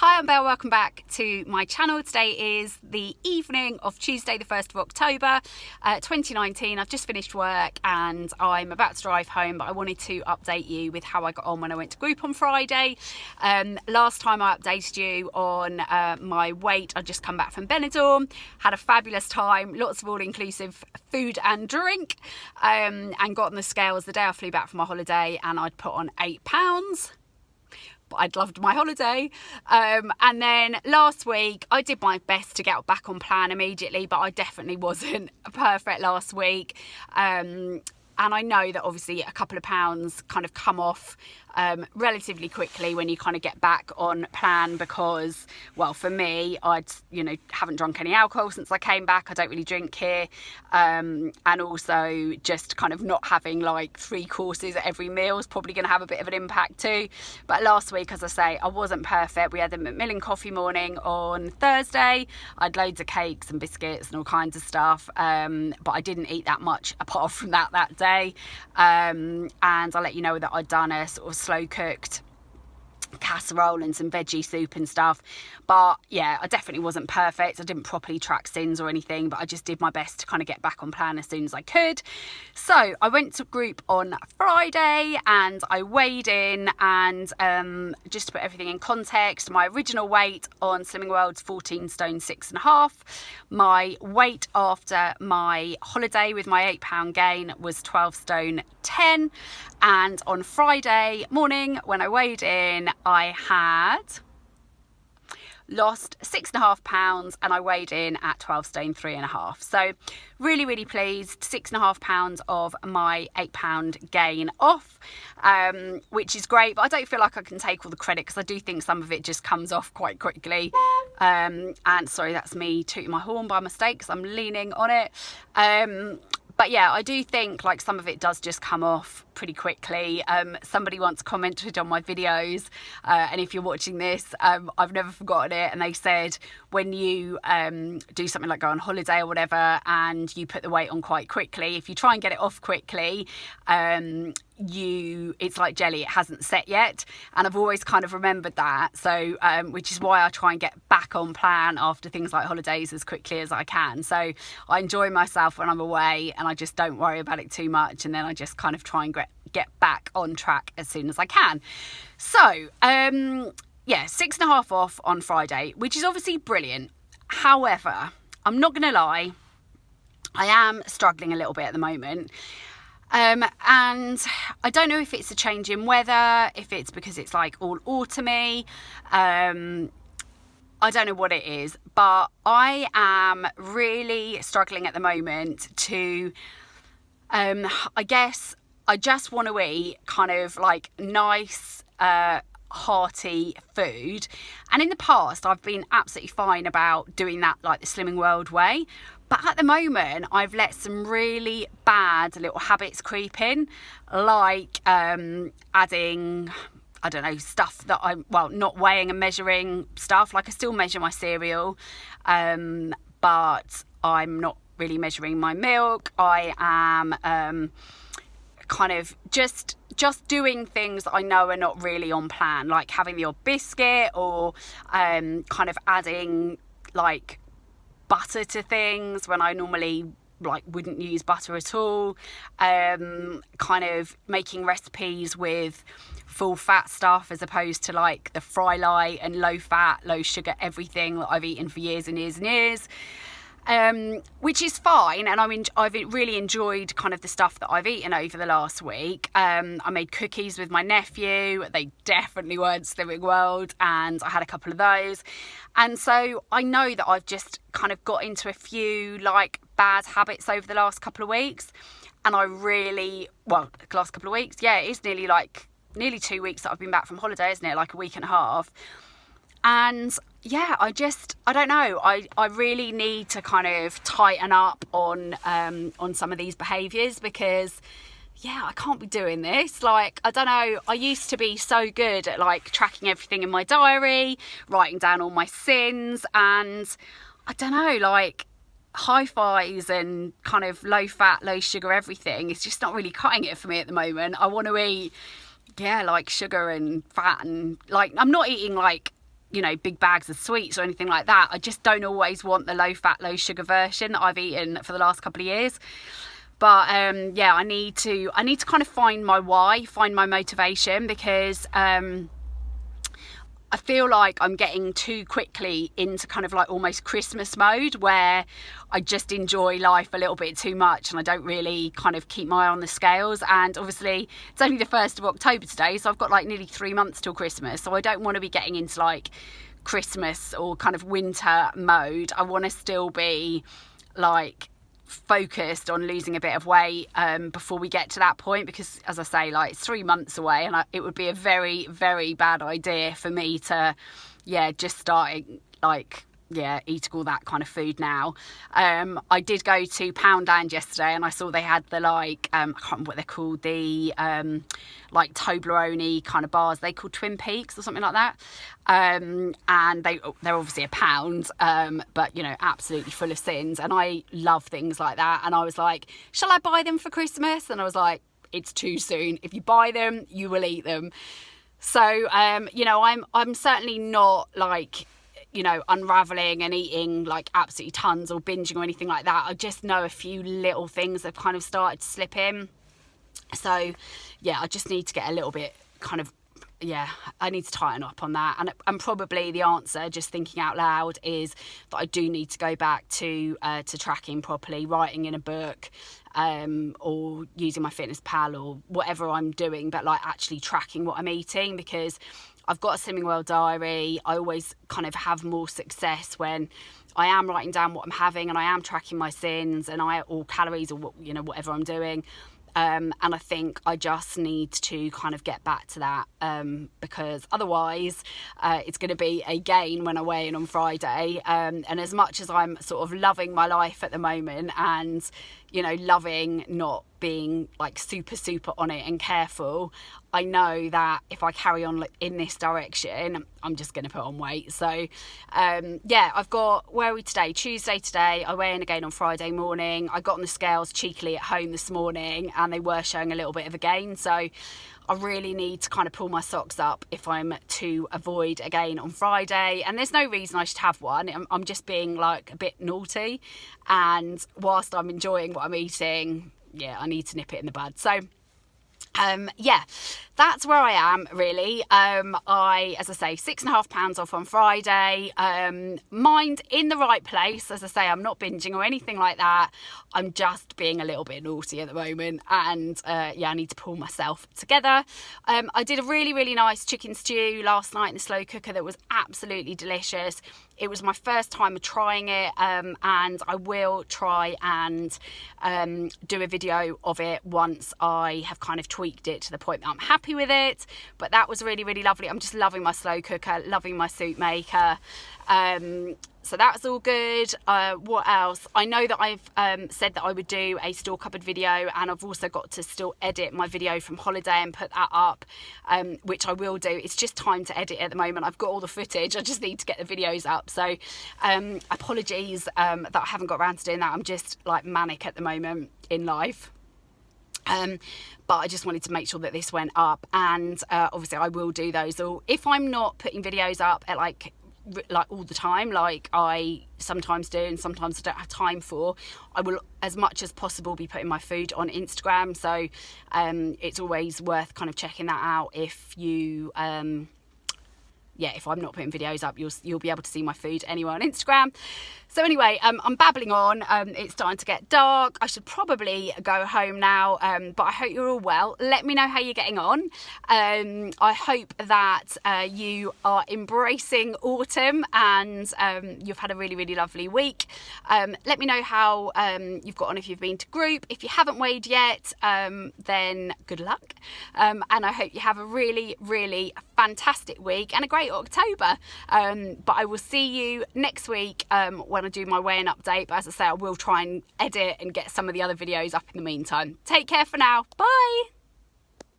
Hi, I'm Belle, welcome back to my channel. Today is the evening of Tuesday the 1st of October 2019. I've just finished work and I'm about to drive home, but I wanted to update you with how I got on when I went to group on Friday. Last time I updated you on my weight, I'd just come back from Benidorm, had a fabulous time, lots of all-inclusive food and drink, and got on the scales the day I flew back from my holiday, and I'd put on 8 pounds. But I'd loved my holiday. And then last week I did my best to get back on plan immediately, but I definitely wasn't perfect last week. And I know that obviously a couple of pounds kind of come off relatively quickly when you kind of get back on plan, because, well, for me, haven't drunk any alcohol since I came back. I don't really drink here. And also just kind of not having like 3 courses at every meal is probably going to have a bit of an impact too. But last week, as I say, I wasn't perfect. We had the Macmillan coffee morning on Thursday. I had loads of cakes and biscuits and all kinds of stuff. But I didn't eat that much apart from that day. And I'll let you know that I'd done a sort of slow cooked casserole and some veggie soup and stuff. But yeah, I definitely wasn't perfect. I didn't properly track sins or anything, but I just did my best to kind of get back on plan as soon as I could. So I went to group on Friday and I weighed in, and just to put everything in context, my original weight on Slimming World's 14 stone 6.5. My weight after my holiday with my 8 pound gain was 12 stone 10. And on Friday morning when I weighed in, I had lost 6.5 pounds and I weighed in at 12 stone 3.5. So really pleased. 6.5 pounds of my 8 pound gain off, which is great, but I don't feel like I can take all the credit because I do think some of it just comes off quite quickly. And sorry, that's me tooting my horn by mistake because I'm leaning on it. But yeah, I do think like some of it does just come off pretty quickly. Somebody once commented on my videos, and if you're watching this, I've never forgotten it, and they said when you do something like go on holiday or whatever and you put the weight on quite quickly, if you try and get it off quickly, it's like jelly, it hasn't set yet. And I've always kind of remembered that, so which is why I try and get back on plan after things like holidays as quickly as I can. So I enjoy myself when I'm away and I just don't worry about it too much, and then I just kind of try and get back on track as soon as I can. So yeah, 6.5 off on Friday, which is obviously brilliant. However, I'm not gonna lie, I am struggling a little bit at the moment. And I don't know if it's a change in weather, if it's because it's like all autumny, I don't know what it is, but I am really struggling at the moment to, I guess I just want to eat kind of like nice, hearty food. And in the past, I've been absolutely fine about doing that like the Slimming World way. But at the moment, I've let some really bad little habits creep in, like adding, I don't know, stuff that not weighing and measuring stuff. Like I still measure my cereal, but I'm not really measuring my milk. I am kind of just doing things that I know are not really on plan, like having the odd biscuit or kind of adding like butter to things when I normally like wouldn't use butter at all, kind of making recipes with full fat stuff as opposed to like the fry light and low fat, low sugar, everything that I've eaten for years and years and years. Which is fine, and I've really enjoyed kind of the stuff that I've eaten over the last week. I made cookies with my nephew. They definitely weren't Slimming World, and I had a couple of those. And so I know that I've just kind of got into a few like bad habits over the last couple of weeks, and the last couple of weeks, yeah, it is nearly 2 weeks that I've been back from holiday, isn't it? Like a week and a half. And yeah, I don't know. I really need to kind of tighten up on some of these behaviours, because yeah, I can't be doing this. Like, I don't know, I used to be so good at like tracking everything in my diary, writing down all my sins, and I don't know, like high fives and kind of low fat, low sugar everything is just not really cutting it for me at the moment. I want to eat, yeah, like sugar and fat, and like I'm not eating like you know, big bags of sweets or anything like that. I just don't always want the low fat, low sugar version that I've eaten for the last couple of years. But yeah, I need to kind of find my why, find my motivation, because I feel like I'm getting too quickly into kind of like almost Christmas mode, where I just enjoy life a little bit too much and I don't really kind of keep my eye on the scales. And obviously it's only the 1st of October today, so I've got like nearly 3 months till Christmas, so I don't want to be getting into like Christmas or kind of winter mode. I want to still be like focused on losing a bit of weight before we get to that point, because as I say, like, it's 3 months away, and it would be a very, very bad idea for me to just start like eating all that kind of food now. I did go to Poundland yesterday, and I saw they had the like I can't remember what they're called, the like Toblerone kind of bars. They called Twin Peaks or something like that, and they're obviously £1, but you know, absolutely full of sins, and I love things like that. And I was like, shall I buy them for Christmas? And I was like, it's too soon. If you buy them, you will eat them. So you know, I'm certainly not like, you know, unraveling and eating like absolutely tons or binging or anything like that. I just know a few little things have kind of started to slip in. So yeah, I just need to get a little bit kind of, I need to tighten up on that. And probably the answer, just thinking out loud, is that I do need to go back to tracking properly, writing in a book, or using my Fitness Pal or whatever I'm doing, but like actually tracking what I'm eating, because I've got a Slimming World diary. I always kind of have more success when I am writing down what I'm having and I am tracking my sins and or calories, or you know, whatever I'm doing. And I think I just need to kind of get back to that, because otherwise it's going to be a gain when I weigh in on Friday. And as much as I'm sort of loving my life at the moment, and you know, loving not being like super on it and careful, I know that if I carry on in this direction, I'm just going to put on weight. So I've got, where are we today? Tuesday today. I weigh in again on Friday morning. I got on the scales cheekily at home this morning, and they were showing a little bit of a gain. So I really need to kind of pull my socks up if I'm to avoid a gain on Friday. And there's no reason I should have one. I'm just being like a bit naughty, and whilst I'm enjoying what I'm eating, I need to nip it in the bud. So that's where I am really. As I say, £6.5 off on Friday. Mind in the right place. As I say, I'm not binging or anything like that. I'm just being a little bit naughty at the moment, and I need to pull myself together. I did a really, really nice chicken stew last night in the slow cooker that was absolutely delicious. It was my first time of trying it, and I will try and do a video of it once I have kind of tweaked it to the point that I'm happy with it. But that was really, really lovely. I'm just loving my slow cooker, loving my soup maker. So that's all good. What else? I know that I've said that I would do a store cupboard video, and I've also got to still edit my video from holiday and put that up, which I will do. It's just time to edit at the moment. I've got all the footage. I just need to get the videos up. So apologies that I haven't got around to doing that. I'm just like manic at the moment in life. But I just wanted to make sure that this went up, and obviously I will do those. Or if I'm not putting videos up at like all the time, like I sometimes do and sometimes I don't have time for, I will as much as possible be putting my food on Instagram. So it's always worth kind of checking that out. If you if I'm not putting videos up, you'll be able to see my food anywhere on Instagram. So anyway, I'm babbling on. It's starting to get dark. I should probably go home now, but I hope you're all well. Let me know how you're getting on. I hope that you are embracing autumn, and you've had a really, really lovely week. Let me know how you've got on if you've been to group. If you haven't weighed yet, then good luck. And I hope you have a really, really fantastic week and a great October. But I will see you next week when I do my weigh-in update. But as I say, I will try and edit and get some of the other videos up in the meantime. Take care for now. Bye.